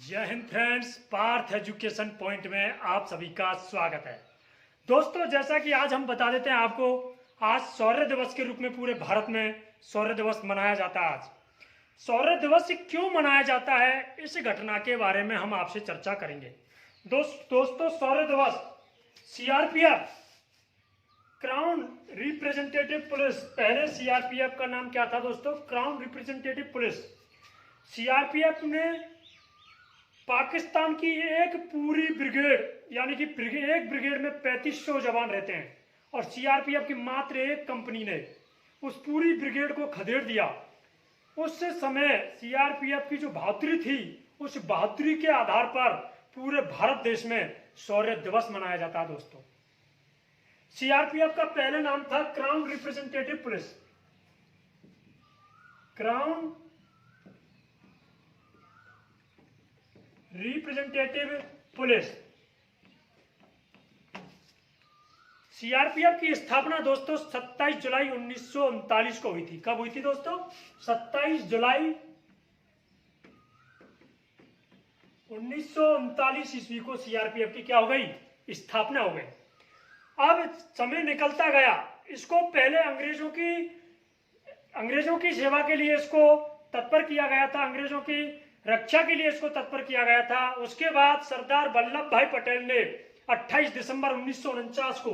जय हिंद friends, Parth education point में आप सभी का स्वागत है। दोस्तों, जैसा कि आज हम बता देते हैं आपको, आज शौर्य दिवस के रूप में पूरे भारत में शौर्य दिवस मनाया जाता है। आज शौर्य दिवस क्यों मनाया जाता है, इस घटना के बारे में हम आपसे चर्चा करेंगे। दोस्तों, शौर्य दिवस सीआरपीएफ क्राउन रिप्रेजेंटेटिव पुलिस, पहले सीआरपीएफ का नाम क्या था दोस्तों? Crown representative police. सीआरपीएफ ने पाकिस्तान की एक पूरी ब्रिगेड, यानी कि एक ब्रिगेड में 3500 जवान रहते हैं, और सीआरपीएफ की मात्र एक कंपनी ने उस पूरी ब्रिगेड को खदेड़ दिया। उस समय सीआरपीएफ की जो बहादुरी थी, उस बहादुरी के आधार पर पूरे भारत देश में शौर्य दिवस मनाया जाता है। दोस्तों, सीआरपीएफ का पहले नाम था crown representative police. Crown representative police. CRPF की स्थापना दोस्तों 27 जुलाई 1939 को हुई थी। कब हुई थी दोस्तों? 27 जुलाई 1939 ईस्वी को सीआरपीएफ की क्या हो गई? स्थापना हो गई। अब समय निकलता गया, इसको पहले अंग्रेजों की सेवा के लिए इसको तत्पर किया गया था, अंग्रेजों की रक्षा के लिए इसको तत्पर किया गया था। उसके बाद सरदार वल्लभ भाई पटेल ने 28 दिसंबर 1949 को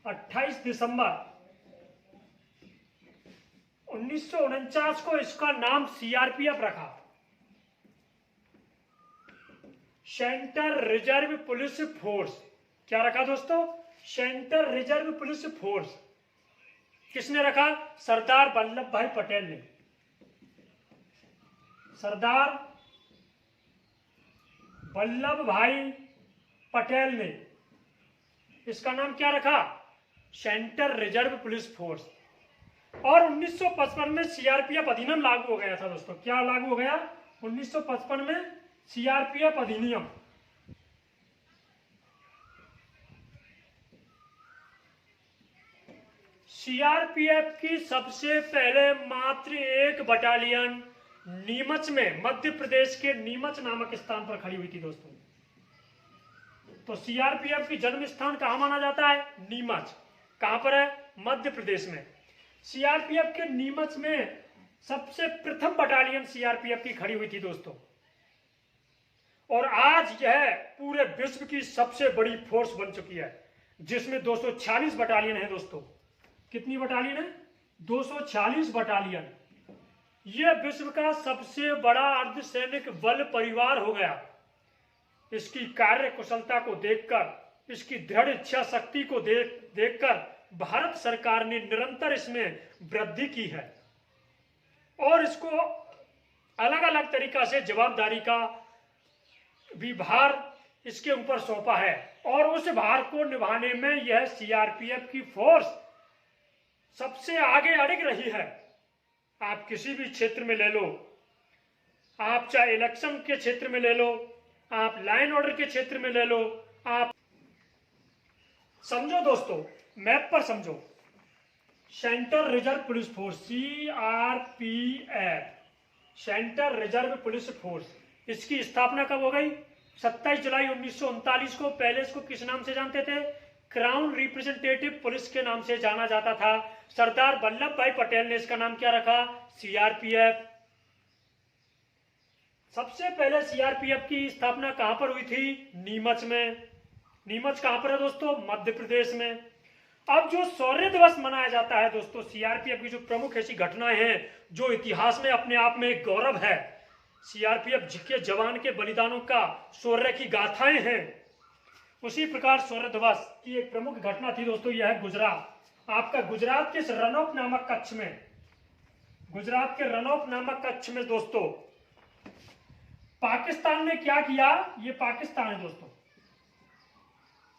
28 दिसंबर 1949 को इसका नाम सीआरपीएफ रखा, सेंट्रल रिजर्व पुलिस फोर्स। क्या रखा दोस्तों? Central reserve police force. किसने रखा? सरदार वल्लभ भाई पटेल ने। सरदार वल्लभ भाई पटेल ने इसका नाम क्या रखा? Central reserve police force. और 1955 में सीआरपीएफ अधिनियम लागू हो गया था दोस्तों। क्या लागू हो गया? 1955 में सीआरपीएफ अधिनियम। सीआरपीएफ की सबसे पहले मात्र एक बटालियन नीमच में, मध्य प्रदेश के नीमच नामक स्थान पर खड़ी हुई थी दोस्तों। तो सीआरपीएफ की जन्म स्थान कहां माना जाता है? नीमच। कहां पर है? मध्य प्रदेश में। सीआरपीएफ के नीमच में सबसे प्रथम बटालियन सीआरपीएफ की खड़ी हुई थी दोस्तों। और आज यह पूरे विश्व की सबसे बड़ी फोर्स बन चुकी है, जिसमें 246 बटालियन है दोस्तों। कितनी बटालियन है? 246 बटालियन। यह विश्व का सबसे बड़ा अर्धसैनिक बल परिवार हो गया। इसकी कार्य कुशलता को देखकर, इसकी दृढ़ इच्छा शक्ति को देखकर भारत सरकार ने निरंतर इसमें वृद्धि की है, और इसको अलग अलग तरीका से जवाबदारी का भी भार इसके ऊपर सौंपा है। और उस भार को निभाने में यह सीआरपीएफ की फोर्स सबसे आगे अड़िग रही है। आप किसी भी क्षेत्र में ले लो, आप चाहे इलेक्शन के क्षेत्र में ले लो, आप लाइन ऑर्डर के क्षेत्र में ले लो, आप समझो दोस्तों, मैप पर समझो। Central reserve police force, CRPF, central reserve police force, इसकी स्थापना कब हो गई? 27 जुलाई 1939 को। पहले इसको किस नाम से जानते थे? क्राउन रिप्रेजेंटेटिव पुलिस के नाम से जाना जाता था। सरदार वल्लभ भाई पटेल ने इसका नाम क्या रखा? सीआरपीएफ। सबसे पहले सीआरपीएफ की स्थापना कहां पर हुई थी? नीमच में। नीमच कहां पर है दोस्तों? मध्य प्रदेश में। अब जो शौर्य दिवस मनाया जाता है दोस्तों, सीआरपीएफ की जो प्रमुख ऐसी घटनाएं हैं जो इतिहास में अपने आप में एक गौरव है, सीआरपीएफ के जवान के बलिदानों का, शौर्य की गाथाएं हैं, उसी प्रकार शौर्य दिवस की एक प्रमुख घटना थी दोस्तों। यह है गुजरात। आपका गुजरात के रनौत नामक कच्छ में, गुजरात के रनौत नामक कच्छ में दोस्तों, पाकिस्तान ने क्या किया? ये पाकिस्तान है दोस्तों।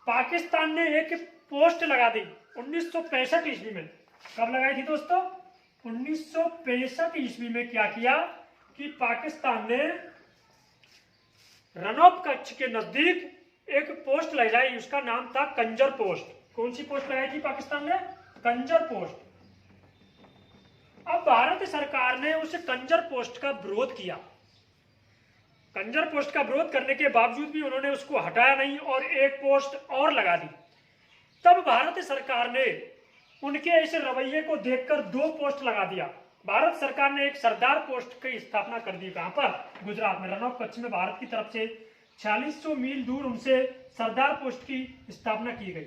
पाकिस्तान ने एक पोस्ट लगा दी 1965 ईस्वी में। कब लगाई थी दोस्तों? 1965 ईस्वी में क्या किया कि पाकिस्तान ने रनौत कच्छ के नजदीक एक पोस्ट लगाई। उसका नाम था कंजर पोस्ट। कौन सी पोस्ट लगाई थी पाकिस्तान ने? कंजर पोस्ट। अब भारत सरकार ने उस कंजर पोस्ट का विरोध किया। कंजर पोस्ट का विरोध करने के बावजूद भी उन्होंने उसको हटाया नहीं और एक पोस्ट और लगा दी। तब भारत सरकार ने उनके ऐसे रवैये को देखकर 2 पोस्ट लगा दिया। भारत सरकार ने एक सरदार पोस्ट की स्थापना कर दी। कहां पर? गुजरात में। रन ऑफ कच्छ में भारत की तरफ से 4600 मील दूर उनसे सरदार पोस्ट की स्थापना की गई।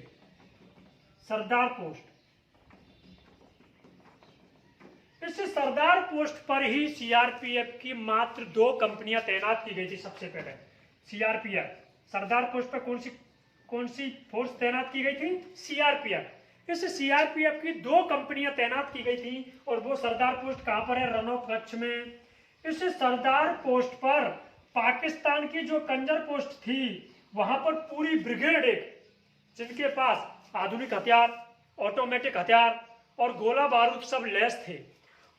सरदार पोस्ट, इस सरदार पोस्ट पर ही सीआरपीएफ की मात्र 2 कंपनियां तैनात की गई थी। सबसे पहले सीआरपीएफ, सरदार पोस्ट पर कौन सी फोर्स तैनात की गई थी? सीआरपीएफ। इस सीआरपीएफ की 2 कंपनियां तैनात की गई थी और वो सरदार पोस्ट कहां पर है? रन ऑफ कच्छ में। इस सरदार पोस्ट पर पाकिस्तान की जो कंजर पोस्ट थी वहां पर पूरी ब्रिगेड, एक जिनके पास आधुनिक हथियार, ऑटोमेटिक हथियार और गोला बारूद सब लैस थे,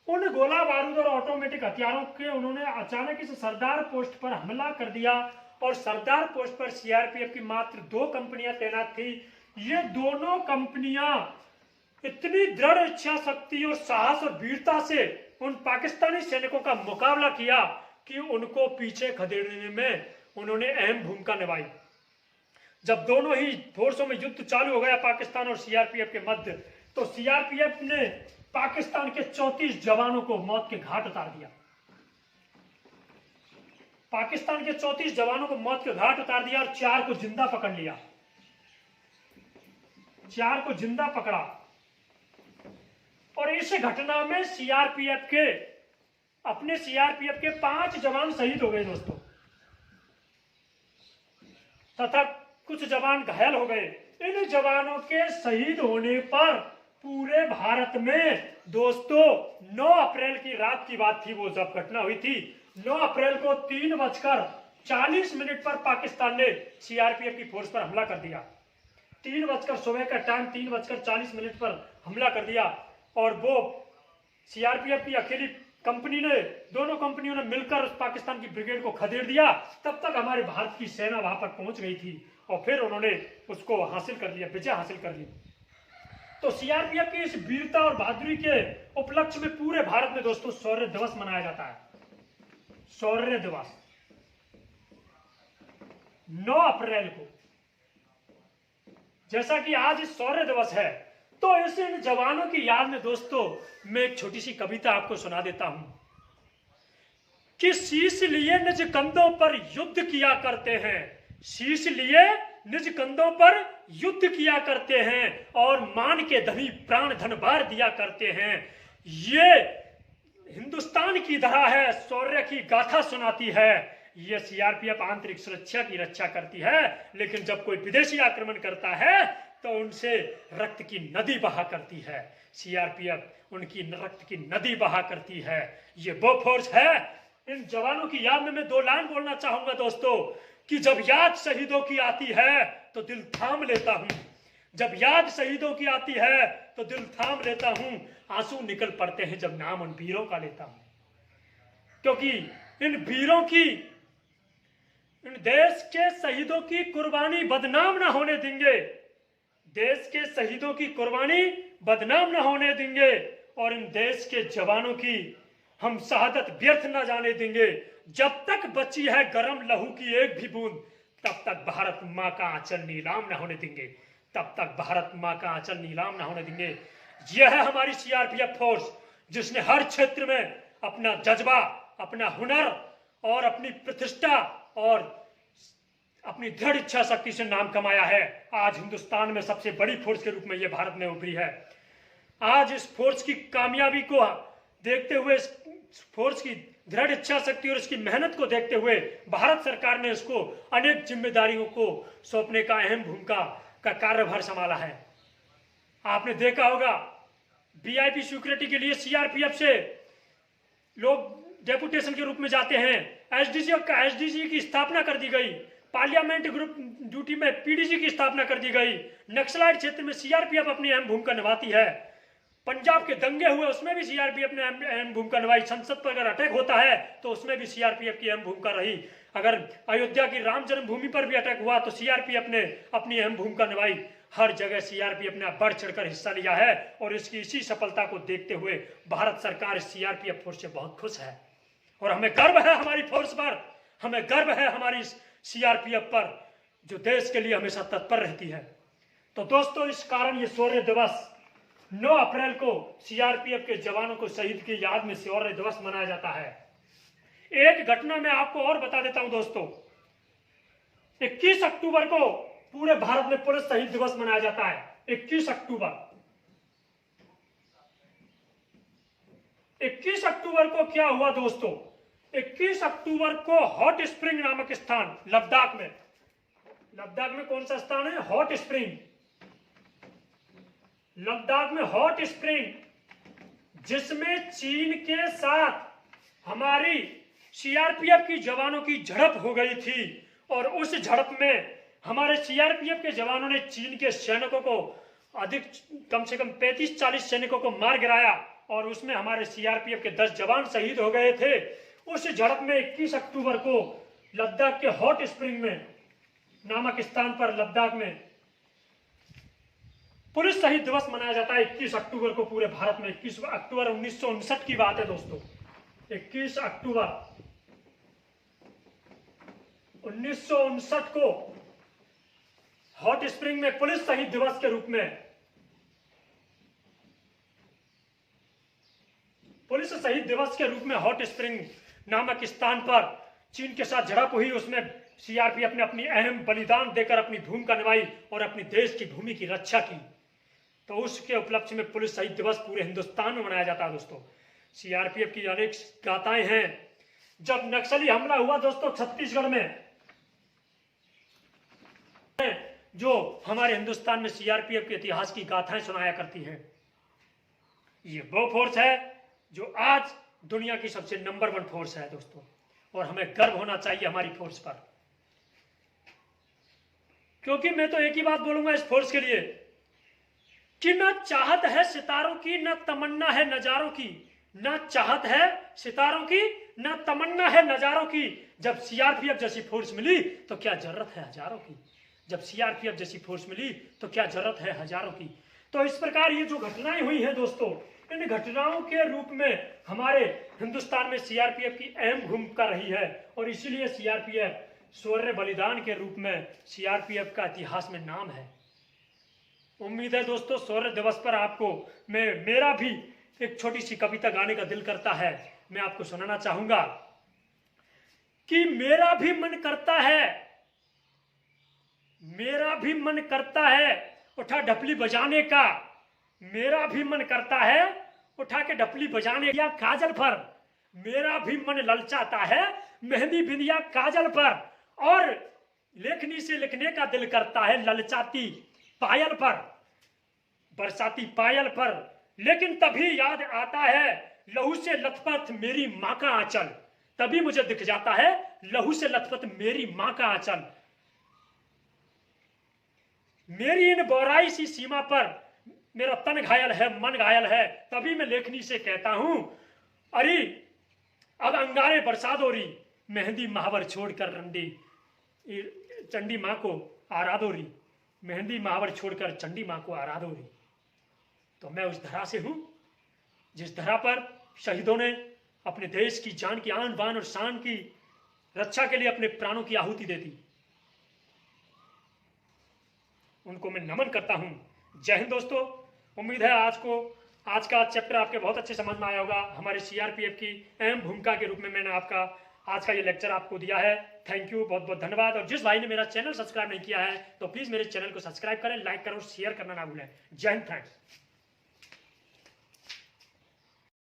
उन गोला बारूद और ऑटोमेटिक हथियारों के उन्होंने अचानक इस सरदार पोस्ट पर हमला कर दिया और सरदार पोस्ट पर सीआरपीएफ की मात्र 2 कंपनियां तैनात थी। ये दोनों कंपनियां इतनी दृढ़ इच्छा शक्ति और साहस और वीरता से उन पाकिस्तानी सैनिकों का मुकाबला किया कि उनको पीछे खदेड़ने में उन्होंने अहम भूमिका निभाई। जब दोनों ही फोर्सों में युद्ध चालू हो गया पाकिस्तान और सीआरपीएफ के मध्य, तो सीआरपीएफ ने पाकिस्तान के 34 जवानों को मौत के घाट उतार दिया। पाकिस्तान के 34 जवानों को मौत के घाट उतार दिया और 4 को जिंदा पकड़ लिया। 4 को जिंदा पकड़ा। और इस घटना में सीआरपीएफ के 5 जवान शहीद हो गए दोस्तों, तथा कुछ जवान घायल हो गए। इन जवानों के शहीद होने पर पूरे भारत में दोस्तों 9 अप्रैल की रात की बात थी वो जब घटना हुई थी। 9 अप्रैल को 3:40 पर पाकिस्तान ने सीआरपीएफ की फोर्स पर हमला कर दिया। 3 बजकर सुबह का टाइम 3:40 पर हमला कर दिया और वो सीआरपीएफ की अकेली कंपनी ने, दोनों कंपनियों ने मिलकर उस पाकिस्तान की ब्रिगेड को खदेड़ दिया। तब तक हमारे भारत की सेना वहां पर पहुंच गई थी और फिर उन्होंने उसको हासिल कर लिया, विजय हासिल कर ली। तो सीआरपीएफ की इस वीरता और बहादुरी के उपलक्ष्य में पूरे भारत में दोस्तों शौर्य दिवस मनाया जाता है। शौर्य दिवस 9 अप्रैल को, जैसा कि आज शौर्य दिवस है, तो इस इन जवानों की याद में दोस्तों मैं एक छोटी सी कविता आपको सुना देता हूं कि शीश लिए निज कंधों पर युद्ध किया करते हैं, शीश लिए निज कंधों पर युद्ध किया करते हैं और मान के धनी प्राण धन बार दिया करते हैं। ये हिंदुस्तान की धरा है, शौर्य की गाथा सुनाती है। ये सीआरपीएफ आंतरिक सुरक्षा की रक्षा करती है, लेकिन जब कोई विदेशी आक्रमण करता है तो उनसे रक्त की नदी बहा करती है। सीआरपीएफ उनकी रक्त की नदी बहा करती है। ये वो फोर्स है। इन जवानों की याद में मैं 2 लाइन बोलना चाहूंगा दोस्तों कि जब याद शहीदों की आती है तो दिल थाम लेता हूं, जब याद शहीदों की आती है तो दिल थाम लेता हूं, आंसू निकल पड़ते हैं जब नाम उन वीरों का लेता हूं, क्योंकि इन वीरों की, इन देश के शहीदों की कुर्बानी बदनाम ना होने देंगे, देश के शहीदों की कुर्बानी बदनाम ना होने देंगे और इन देश के जवानों की हम शहादत व्यर्थ ना जाने देंगे। जब तक बची है गरम लहू की एक भी बूंद, तब तक भारत मां का आंचल नीलाम ना होने देंगे, तब तक भारत मां का आंचल नीलाम ना होने देंगे। यह है हमारी सीआरपीएफ फोर्स, जिसने हर क्षेत्र में अपना जज्बा, अपना हुनर और अपनी प्रतिष्ठा और अपनी दृढ़ इच्छा शक्ति से नाम कमाया है। आज हिंदुस्तान में सबसे बड़ी फोर्स के रूप में यह भारत में उभरी है। आज इस फोर्स की कामयाबी को देखते हुए, इस फोर्स की दृढ़ इच्छा शक्ति और इसकी मेहनत को देखते हुए भारत सरकार ने इसको अनेक जिम्मेदारियों को सौंपने का अहम भूमिका का कार्यभार संभाला है। आपने देखा होगा वीआईपी सिक्योरिटी के लिए सीआरपीएफ से लोग डेपुटेशन के रूप में जाते हैं। एसडीजी की स्थापना कर दी गई, पार्लियामेंट ग्रुप ड्यूटी में पीडीजी की स्थापना कर दी गई। नक्सलाइट क्षेत्र में सीआरपीएफ अपनी अहम भूमिका निभाती है। पंजाब के दंगे हुए उसमें भी सीआरपीएफ ने अहम भूमिका निभाई। संसद पर अगर अटैक होता है तो उसमें भी सीआरपीएफ की अहम भूमिका रही। अगर अयोध्या की राम जन्मभूमि पर भी अटैक हुआ तो सीआरपीएफ ने अपनी अहम भूमिका निभाई। हर जगह सीआरपीएफ ने बढ़ चढ़कर हिस्सा लिया है और इसकी इसी सफलता को देखते हुए भारत सरकार सीआरपीएफ फोर्स से बहुत खुश है और हमें गर्व है हमारी फोर्स पर। हमें गर्व है हमारी सीआरपीएफ पर, जो देश के लिए हमेशा तत्पर रहती है। तो दोस्तों, इस कारण ये शौर्य दिवस 9 अप्रैल को सीआरपीएफ के जवानों को शहीद की याद में शौर्य दिवस मनाया जाता है। एक घटना मैं आपको और बता देता हूं दोस्तों, 21 अक्टूबर को पूरे भारत में पुलिस शहीद दिवस मनाया जाता है। 21 अक्टूबर को क्या हुआ दोस्तों? 21 अक्टूबर को हॉट स्प्रिंग नामक स्थान लद्दाख में कौन सा स्थान है? Hot spring. लद्दाख में हॉट स्प्रिंग, जिसमें चीन के साथ हमारी सीआरपीएफ की जवानों की झड़प हो गई थी, और उस झड़प में हमारे सीआरपीएफ के जवानों ने चीन के सैनिकों को कम से कम 35-40 सैनिकों को मार गिराया, और उसमें हमारे सीआरपीएफ के 10 जवान शहीद हो गए थे। उस झड़प में 21 अक्टूबर को लद्दाख के हॉट स्प्रिंग में नामक स्थान पर लद्दाख में पुलिस शहीद दिवस मनाया जाता है 21 अक्टूबर को पूरे भारत में। 21 अक्टूबर 1959 की बात है दोस्तों। 21 अक्टूबर 1959 को हॉट स्प्रिंग में पुलिस शहीद दिवस के रूप में हॉट स्प्रिंग नामक स्थान पर चीन के साथ झड़प हुई। उसमें सीआरपीएफ ने अपनी अहम बलिदान देकर अपनी भूमिका निभाई और अपनी देश की भूमि की रक्षा की। तो उसके उपलक्ष्य में पुलिस शहीद दिवस पूरे हिंदुस्तान में मनाया जाता है दोस्तों। सीआरपीएफ की अनेक गाथाएं हैं। जब नक्सली हमला हुआ दोस्तों छत्तीसगढ़ में, जो हमारे हिंदुस्तान में सीआरपीएफ के इतिहास की गाथाएं सुनाया करती है। ये वो फोर्स है जो आज दुनिया की सबसे नंबर 1 फोर्स है दोस्तों, और हमें गर्व होना चाहिए हमारी फोर्स पर। क्योंकि मैं तो एक ही बात बोलूंगा इस फोर्स के लिए कि न चाहत है सितारों की, न तमन्ना है नजारों की। न चाहत है सितारों की, न तमन्ना है नजारों की। जब सीआरपीएफ जैसी फोर्स मिली तो क्या जरूरत है हजारों की। तो क्या जरूरत है हजारों की। तो इस प्रकार ये जो घटनाएं हुई हैं दोस्तों, इन घटनाओं के रूप में हमारे हिंदुस्तान में सीआरपीएफ की अहम भूमिका रही है, और इसीलिए सीआरपीएफ शौर्य बलिदान के रूप में सीआरपीएफ का इतिहास में नाम है। उम्मीद है दोस्तों शौर्य दिवस पर आपको मेरा भी एक छोटी सी कविता गाने का दिल करता है। मैं आपको सुनाना चाहूंगा कि मेरा भी मन करता है उठा ढपली बजाने का। मेरा भी मन करता है उठा के ढपली बजाने या काजल पर। मेरा भी मन ललचाता है मेहंदी बिंदिया काजल पर, और लेखनी से लिखने का दिल करता है ललचाती पायल पर, बरसाती पायल पर। लेकिन तभी याद आता है लहू से लथपथ मेरी माँ का आंचल। तभी मुझे दिख जाता है लहू से लथपथ मेरी माँ का आंचल। मेरी इन बौराई सी सीमा पर मेरा तन घायल है, मन घायल है। तभी मैं लेखनी से कहता हूं, अरे अब अंगारे बरसा दो री, मेहंदी महावर छोड़कर रंडी चंडी माँ को आराधो री। मेहंदी महावर छोड़कर चंडी माँ को आराधो री। तो मैं उस धरा से हूं जिस धरा पर शहीदों ने अपने देश की जान की, आन बान और शान की रक्षा के लिए अपने प्राणों की आहुति दे दी। उनको मैं नमन करता हूं। जय हिंद दोस्तों। उम्मीद है आज का चैप्टर आपके बहुत अच्छे समझ में आया होगा। हमारे सीआरपीएफ की अहम भूमिका के रूप में मैंने आज का ये लेक्चर आपको दिया है। थैंक यू, बहुत बहुत धन्यवाद। और जिस भाई ने मेरा चैनल सब्सक्राइब नहीं किया है तो प्लीज मेरे चैनल को सब्सक्राइब करें, लाइक करें और शेयर करना ना भूलें। जय हिंद फ्रेंड्स।